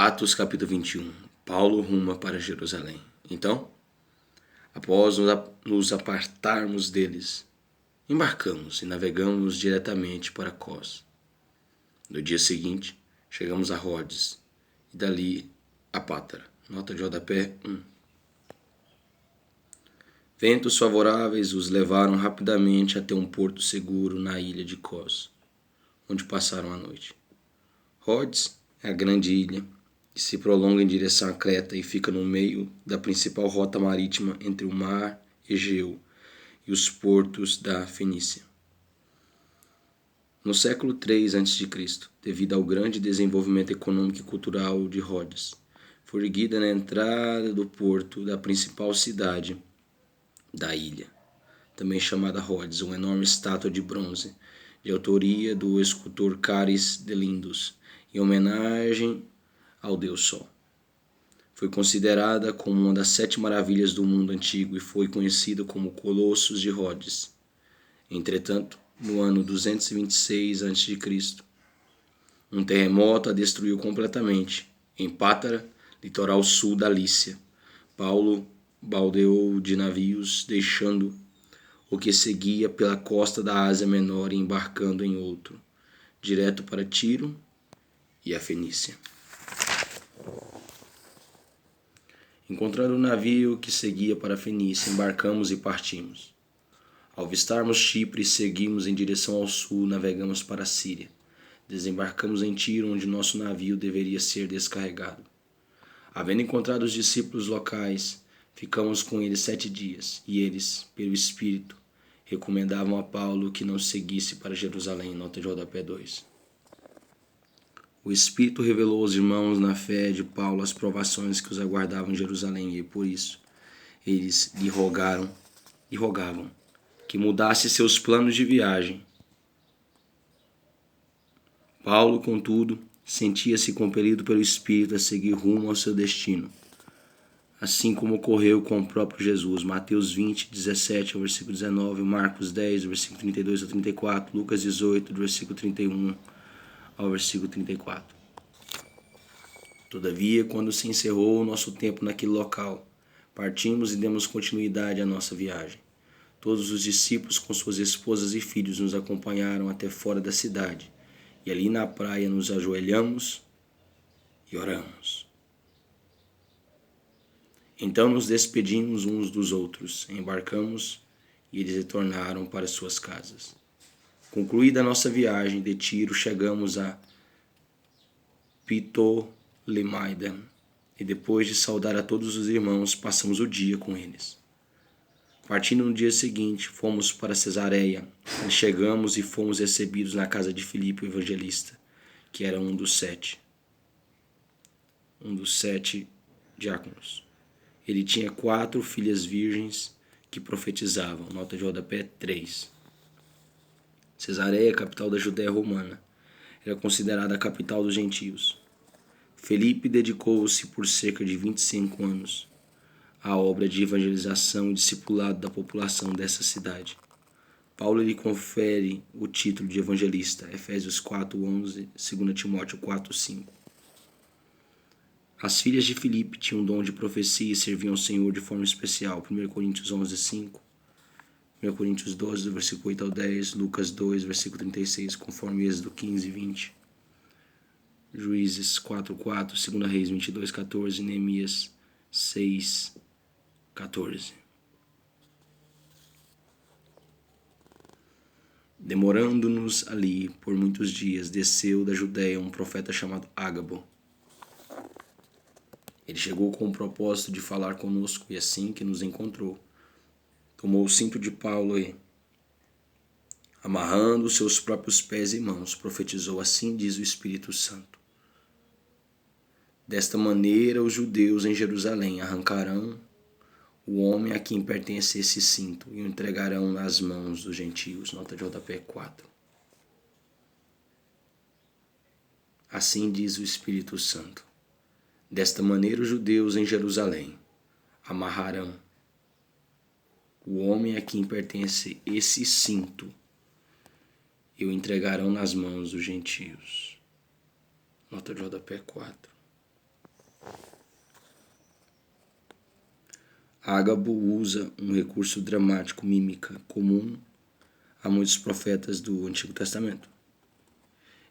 Atos capítulo 21. Paulo ruma para Jerusalém. Então, após nos apartarmos deles, embarcamos e navegamos diretamente para Cos. No dia seguinte, chegamos a Rhodes e dali a Pátara. Nota de rodapé 1. Ventos favoráveis os levaram rapidamente até um porto seguro na ilha de Cos, onde passaram a noite. Rhodes é a grande ilha que se prolonga em direção a Creta e fica no meio da principal rota marítima entre o mar Egeu e os portos da Fenícia. No século III a.C., devido ao grande desenvolvimento econômico e cultural de Rhodes, foi erguida na entrada do porto da principal cidade da ilha, também chamada Rhodes, uma enorme estátua de bronze, de autoria do escultor Caris de Lindos, em homenagem ao Deus Sol. Foi considerada como uma das 7 maravilhas do mundo antigo e foi conhecida como Colossus de Rhodes. Entretanto, no ano 226 a.C., um terremoto a destruiu completamente. Em Pátara, litoral sul da Lícia, Paulo baldeou de navios, deixando o que seguia pela costa da Ásia Menor e embarcando em outro, direto para Tiro e a Fenícia. Encontrando o navio que seguia para a Fenícia, embarcamos e partimos. Ao avistarmos Chipre, seguimos em direção ao sul, navegamos para a Síria. Desembarcamos em Tiro, onde nosso navio deveria ser descarregado. Havendo encontrado os discípulos locais, ficamos com eles 7 dias, e eles, pelo Espírito, recomendavam a Paulo que não seguisse para Jerusalém. Nota de rodapé 2. O Espírito revelou aos irmãos na fé de Paulo as provações que os aguardavam em Jerusalém, e por isso eles lhe rogavam que mudasse seus planos de viagem. Paulo, contudo, sentia-se compelido pelo Espírito a seguir rumo ao seu destino, assim como ocorreu com o próprio Jesus. Mateus 20, 17 ao versículo 19, Marcos 10, do versículo 32 ao 34, Lucas 18, do versículo 31 ao versículo 34. Todavia, quando se encerrou o nosso tempo naquele local, partimos e demos continuidade à nossa viagem. Todos os discípulos com suas esposas e filhos nos acompanharam até fora da cidade, e ali na praia nos ajoelhamos e oramos. Então nos despedimos uns dos outros, embarcamos e eles retornaram para suas casas. Concluída a nossa viagem de Tiro, chegamos a Ptolemaida e depois de saudar a todos os irmãos, passamos o dia com eles. Partindo no dia seguinte, fomos para Cesareia. Chegamos e fomos recebidos na casa de Filipe, o evangelista, que era um dos sete diáconos. Ele tinha 4 filhas virgens que profetizavam. Nota de rodapé 3. Cesareia, capital da Judéia romana, era considerada a capital dos gentios. Filipe dedicou-se por cerca de 25 anos à obra de evangelização e discipulado da população dessa cidade. Paulo lhe confere o título de evangelista, Efésios 4:11, 2 Timóteo 4:5. As filhas de Filipe tinham o dom de profecia e serviam ao Senhor de forma especial. 1 Coríntios 11:5, 1 Coríntios 12, do versículo 8 ao 10, Lucas 2, versículo 36, conforme Êxodo 15:20, Juízes 4:4, 2 Reis 22:14, Neemias 6:14. Demorando-nos ali por muitos dias, desceu da Judéia um profeta chamado Ágabo. Ele chegou com o propósito de falar conosco, e assim que nos encontrou, tomou o cinto de Paulo e, amarrando seus próprios pés e mãos, profetizou: assim diz o Espírito Santo. Desta maneira, os judeus em Jerusalém arrancarão o homem a quem pertence esse cinto e o entregarão nas mãos dos gentios. Nota de rodapé 4. Assim diz o Espírito Santo. Desta maneira, os judeus em Jerusalém amarrarão o homem a quem pertence esse cinto e o entregarão nas mãos dos gentios. Nota de rodapé 4. Ágabo usa um recurso dramático mímica comum a muitos profetas do Antigo Testamento.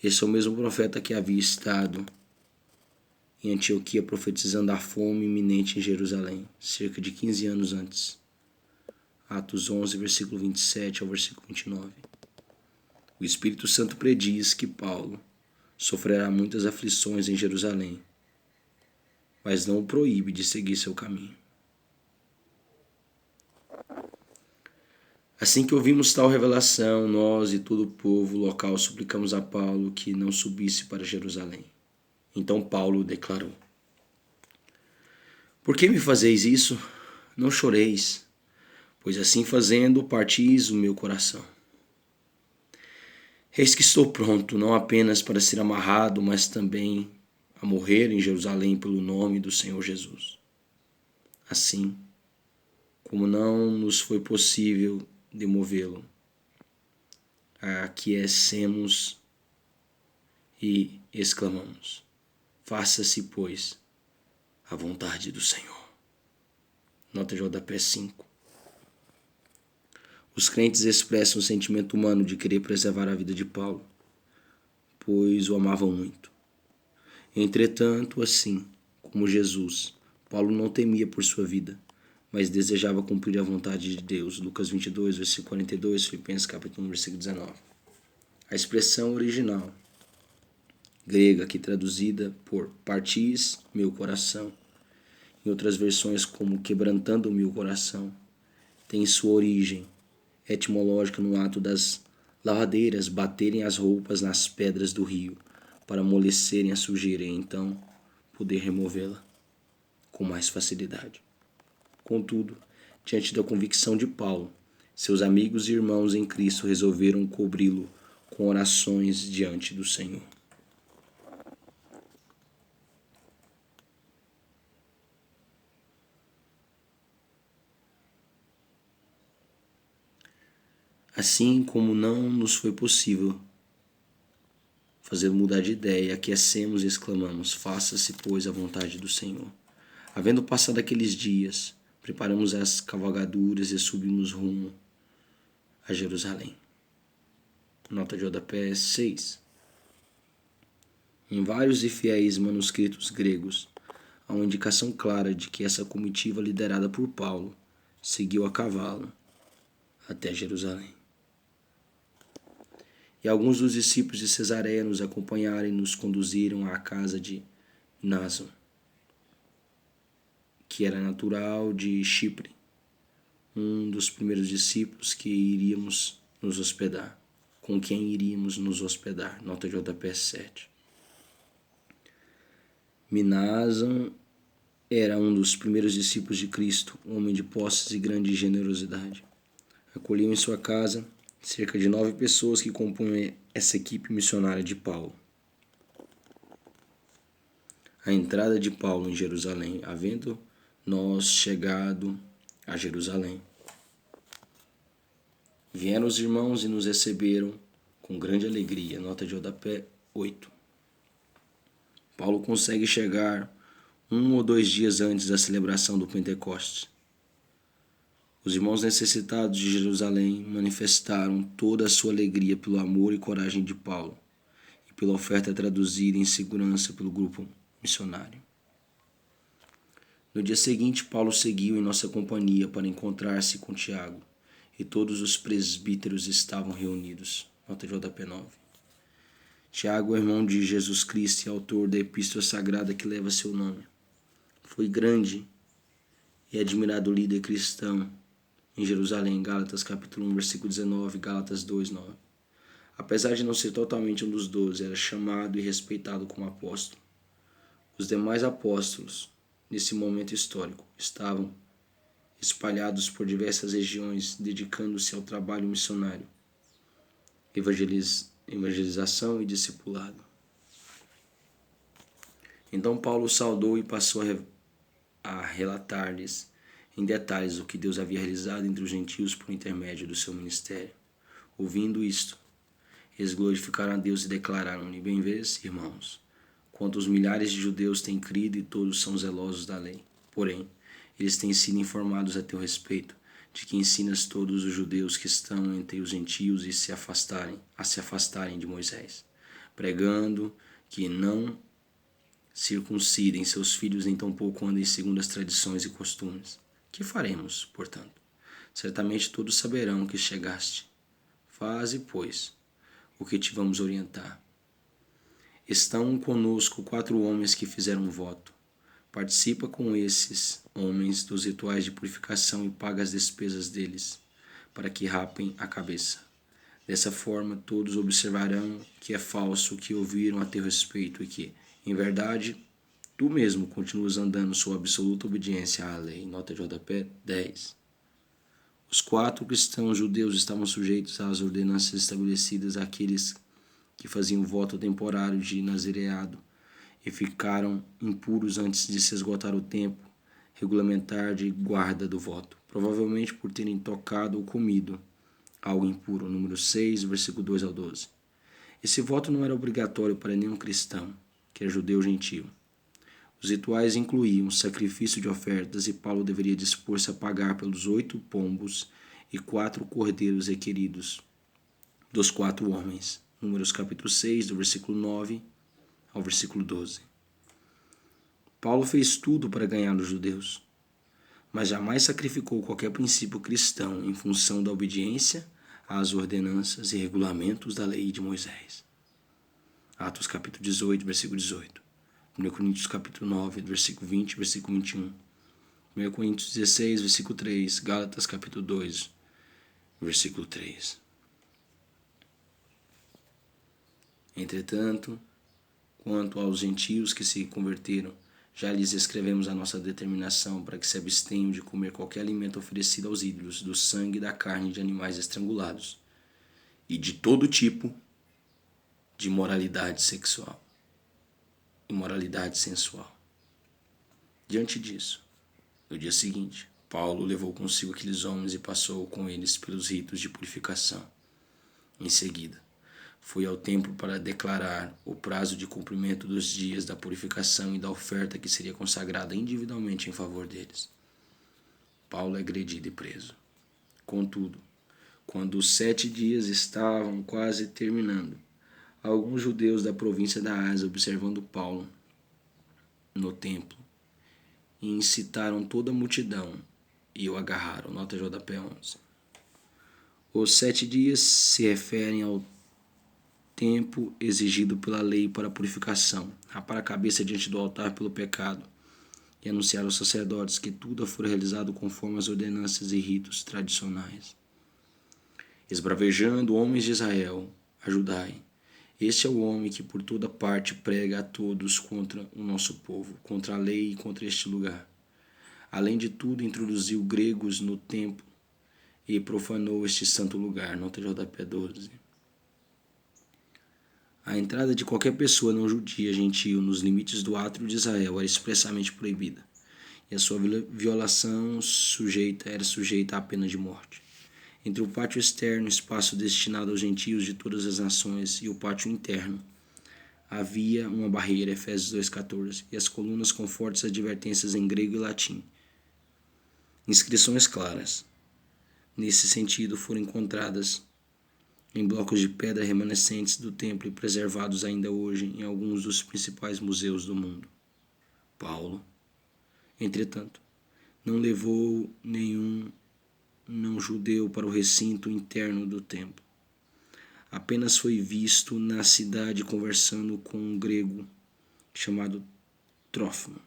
Esse é o mesmo profeta que havia estado em Antioquia profetizando a fome iminente em Jerusalém, cerca de 15 anos antes. Atos 11, versículo 27 ao versículo 29. O Espírito Santo prediz que Paulo sofrerá muitas aflições em Jerusalém, mas não o proíbe de seguir seu caminho. Assim que ouvimos tal revelação, nós e todo o povo local suplicamos a Paulo que não subisse para Jerusalém. Então Paulo declarou: Por que me fazeis isso? Não choreis, pois assim fazendo partis o meu coração. Eis que estou pronto, não apenas para ser amarrado, mas também a morrer em Jerusalém pelo nome do Senhor Jesus. Assim, como não nos foi possível demovê-lo, aquecemos e exclamamos: Faça-se, pois, a vontade do Senhor. Nota de rodapé 5. Os crentes expressam o sentimento humano de querer preservar a vida de Paulo, pois o amavam muito. Entretanto, assim como Jesus, Paulo não temia por sua vida, mas desejava cumprir a vontade de Deus. Lucas 22, versículo 42, Filipenses capítulo 1, versículo 19. A expressão original grega, aqui traduzida por partis meu coração, em outras versões como quebrantando meu coração, tem sua origem etimológica no ato das lavadeiras baterem as roupas nas pedras do rio para amolecerem a sujeira e então poder removê-la com mais facilidade. Contudo, diante da convicção de Paulo, seus amigos e irmãos em Cristo resolveram cobri-lo com orações diante do Senhor. Assim como não nos foi possível fazer mudar de ideia, aquecemos e exclamamos: Faça-se, pois, a vontade do Senhor. Havendo passado aqueles dias, preparamos as cavalgaduras e subimos rumo a Jerusalém. Nota de rodapé 6. Em vários e fiéis manuscritos gregos, há uma indicação clara de que essa comitiva liderada por Paulo seguiu a cavalo até Jerusalém. E alguns dos discípulos de Cesareia nos acompanharam e nos conduziram à casa de Mnason, que era natural de Chipre, um dos primeiros discípulos que iríamos nos hospedar, com quem iríamos nos hospedar. Nota de rodapé 7. Mnason era um dos primeiros discípulos de Cristo, um homem de posses e grande generosidade. Acolheu em sua casa cerca de 9 pessoas que compunham essa equipe missionária de Paulo. A entrada de Paulo em Jerusalém, havendo nós chegado a Jerusalém. Vieram os irmãos e nos receberam com grande alegria. Nota de rodapé 8. Paulo consegue chegar 1 ou 2 dias antes da celebração do Pentecostes. Os irmãos necessitados de Jerusalém manifestaram toda a sua alegria pelo amor e coragem de Paulo e pela oferta traduzida em segurança pelo grupo missionário. No dia seguinte, Paulo seguiu em nossa companhia para encontrar-se com Tiago, e todos os presbíteros estavam reunidos. Nota de rodapé 9. Tiago é irmão de Jesus Cristo e autor da epístola sagrada que leva seu nome. Foi grande e admirado líder cristão em Jerusalém, Gálatas capítulo 1, versículo 19, Gálatas 2, 9. Apesar de não ser totalmente um dos 12, era chamado e respeitado como apóstolo. Os demais apóstolos, nesse momento histórico, estavam espalhados por diversas regiões, dedicando-se ao trabalho missionário, evangelização e discipulado. Então Paulo saudou e passou a relatar-lhes em detalhes o que Deus havia realizado entre os gentios por intermédio do seu ministério. Ouvindo isto, eles glorificaram a Deus e declararam-lhe: Bem vês, irmãos, quantos milhares de judeus têm crido e todos são zelosos da lei. Porém, Eles têm sido informados a teu respeito, de que ensinas todos os judeus que estão entre os gentios a se afastarem de Moisés, pregando que não circuncidem seus filhos, nem tampouco andem segundo as tradições e costumes. Que faremos, portanto? Certamente todos saberão que chegaste. Faze, pois, o que te vamos orientar. Estão conosco 4 homens que fizeram um voto. Participa com esses homens dos rituais de purificação e paga as despesas deles, para que rapem a cabeça. Dessa forma, todos observarão que é falso o que ouviram a teu respeito e que, em verdade, tu mesmo continuas andando sob absoluta obediência à lei. Nota de rodapé 10. Os 4 cristãos judeus estavam sujeitos às ordenanças estabelecidas àqueles que faziam voto temporário de nazireado e ficaram impuros antes de se esgotar o tempo regulamentar de guarda do voto, provavelmente por terem tocado ou comido algo impuro. Número 6, versículo 2 ao 12. Esse voto não era obrigatório para nenhum cristão, quer judeu ou gentio. Os rituais incluíam sacrifício de ofertas e Paulo deveria dispor-se a pagar pelos 8 pombos e 4 cordeiros requeridos dos 4 homens. Números capítulo 6, do versículo 9 ao versículo 12. Paulo fez tudo para ganhar os judeus, mas jamais sacrificou qualquer princípio cristão em função da obediência às ordenanças e regulamentos da lei de Moisés. Atos capítulo 18, versículo 18. 1 Coríntios capítulo 9, versículo 20, versículo 21. 1 Coríntios 16, versículo 3. Gálatas capítulo 2, versículo 3. Entretanto, quanto aos gentios que se converteram, já lhes escrevemos a nossa determinação para que se abstenham de comer qualquer alimento oferecido aos ídolos, do sangue e da carne de animais estrangulados, e de todo tipo de imoralidade sexual, imoralidade sensual. Diante disso, no dia seguinte, Paulo levou consigo aqueles homens e passou com eles pelos ritos de purificação. Em seguida, foi ao templo para declarar o prazo de cumprimento dos dias da purificação e da oferta que seria consagrada individualmente em favor deles. Paulo é agredido e preso. Contudo, quando os 7 dias estavam quase terminando, alguns judeus da província da Ásia, observando Paulo no templo, incitaram toda a multidão e o agarraram. Nota JP 11. Os 7 dias se referem ao tempo exigido pela lei para a purificação, rapar a cabeça diante do altar pelo pecado e anunciar aos sacerdotes que tudo for realizado conforme as ordenanças e ritos tradicionais. Esbravejando, homens de Israel, ajudai. Este é o homem que por toda parte prega a todos contra o nosso povo, contra a lei e contra este lugar. Além de tudo, introduziu gregos no templo e profanou este santo lugar. Nota JP 12. A entrada de qualquer pessoa não judia, gentil, nos limites do átrio de Israel era expressamente proibida, e a sua violação era sujeita à pena de morte. Entre o pátio externo, espaço destinado aos gentios de todas as nações, e o pátio interno, havia uma barreira, Efésios 2,14, e as colunas com fortes advertências em grego e latim. Inscrições claras, nesse sentido, foram encontradas em blocos de pedra remanescentes do templo e preservados ainda hoje em alguns dos principais museus do mundo. Paulo, entretanto, não levou nenhum não-judeu para o recinto interno do templo. Apenas foi visto na cidade conversando com um grego chamado Trófimo.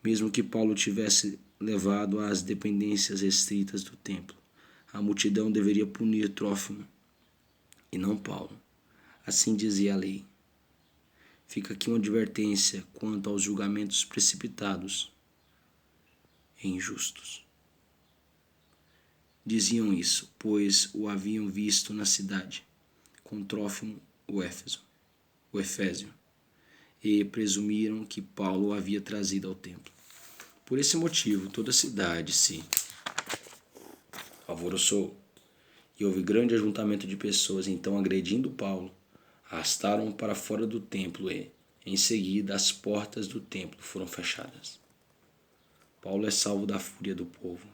Mesmo que Paulo tivesse levado às dependências restritas do templo, a multidão deveria punir Trófimo e não Paulo. Assim dizia a lei. Fica aqui uma advertência quanto aos julgamentos precipitados e injustos. Diziam isso, pois o haviam visto na cidade, com Trófimo o Efésio, e presumiram que Paulo o havia trazido ao templo. Por esse motivo, toda a cidade se alvoroçou, e houve grande ajuntamento de pessoas. Então, agredindo Paulo, arrastaram-o para fora do templo e, em seguida, as portas do templo foram fechadas. Paulo é salvo da fúria do povo.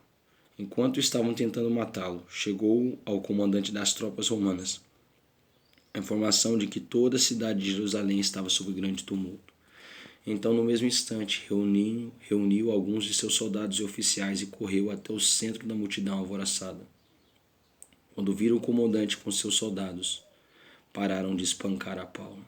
Enquanto estavam tentando matá-lo, chegou ao comandante das tropas romanas a informação de que toda a cidade de Jerusalém estava sob grande tumulto. Então, no mesmo instante, reuniu alguns de seus soldados e oficiais e correu até o centro da multidão alvoroçada. Quando viram o comandante com seus soldados, pararam de espancar a Paulo.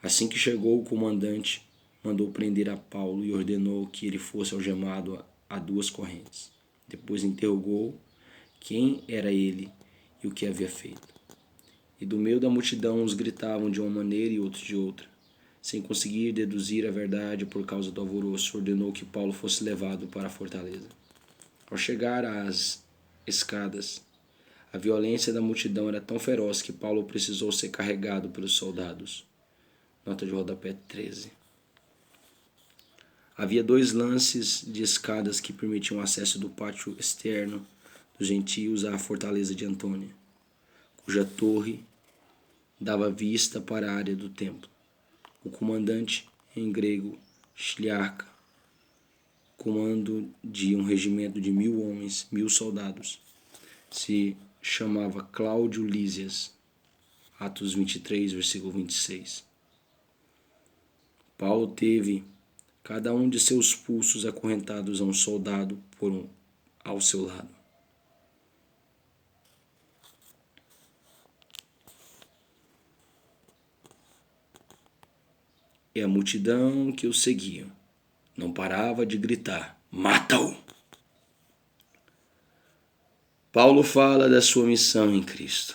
Assim que chegou, o comandante mandou prender a Paulo e ordenou que ele fosse algemado a 2 correntes. Depois interrogou quem era ele e o que havia feito. E do meio da multidão uns gritavam de uma maneira e outros de outra. Sem conseguir deduzir a verdade por causa do alvoroço, ordenou que Paulo fosse levado para a fortaleza. Ao chegar às escadas, a violência da multidão era tão feroz que Paulo precisou ser carregado pelos soldados. Nota de rodapé 13. Havia 2 lances de escadas que permitiam o acesso do pátio externo dos gentios à fortaleza de Antônia, cuja torre dava vista para a área do templo. O comandante, em grego, Chiliarca, comando de um regimento de 1.000 homens, 1.000 soldados, se chamava Cláudio Lísias. Atos 23, versículo 26. Paulo teve cada um de seus pulsos acorrentados a um soldado ao seu lado. E a multidão que o seguia não parava de gritar: mata-o! Paulo fala da sua missão em Cristo,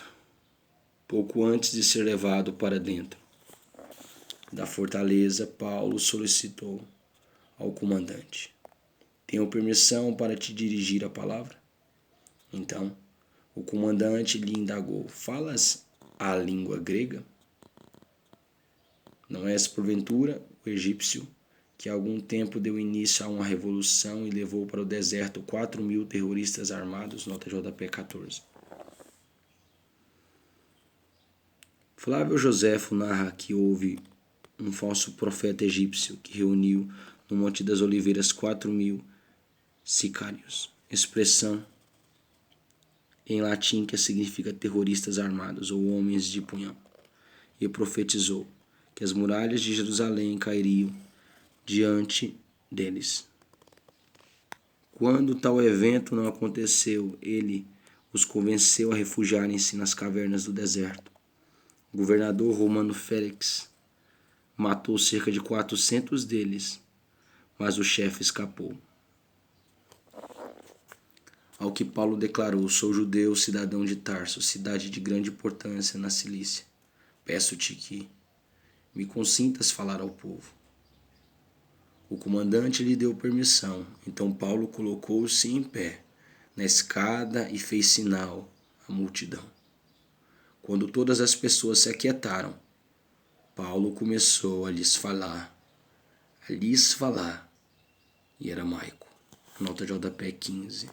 pouco antes de ser levado para dentro da fortaleza. Paulo solicitou ao comandante: tenho permissão para te dirigir a palavra? Então, o comandante lhe indagou: falas a língua grega? Não és, porventura, o egípcio que há algum tempo deu início a uma revolução e levou para o deserto 4.000 terroristas armados? Nota de rodapé 14. Flávio Joséfo narra que houve um falso profeta egípcio que reuniu no Monte das Oliveiras 4.000 sicários, expressão em latim que significa terroristas armados ou homens de punhal, e profetizou que as muralhas de Jerusalém cairiam diante deles. Quando tal evento não aconteceu, ele os convenceu a refugiarem-se nas cavernas do deserto. O governador romano Félix matou cerca de 400 deles, mas o chefe escapou. Ao que Paulo declarou: sou judeu, cidadão de Tarso, cidade de grande importância na Cilícia. Peço-te que me consintas falar ao povo. O comandante lhe deu permissão, então Paulo colocou-se em pé na escada e fez sinal à multidão. Quando todas as pessoas se aquietaram, Paulo começou a lhes falar em aramaico. Nota de rodapé 15.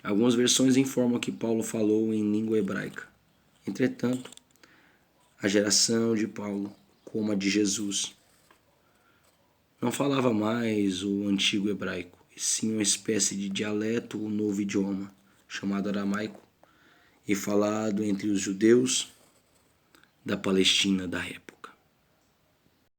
Algumas versões informam que Paulo falou em língua hebraica. Entretanto, a geração de Paulo, como a de Jesus, não falava mais o antigo hebraico, e sim uma espécie de dialeto ou novo idioma, chamado aramaico, e falado entre os judeus da Palestina da época.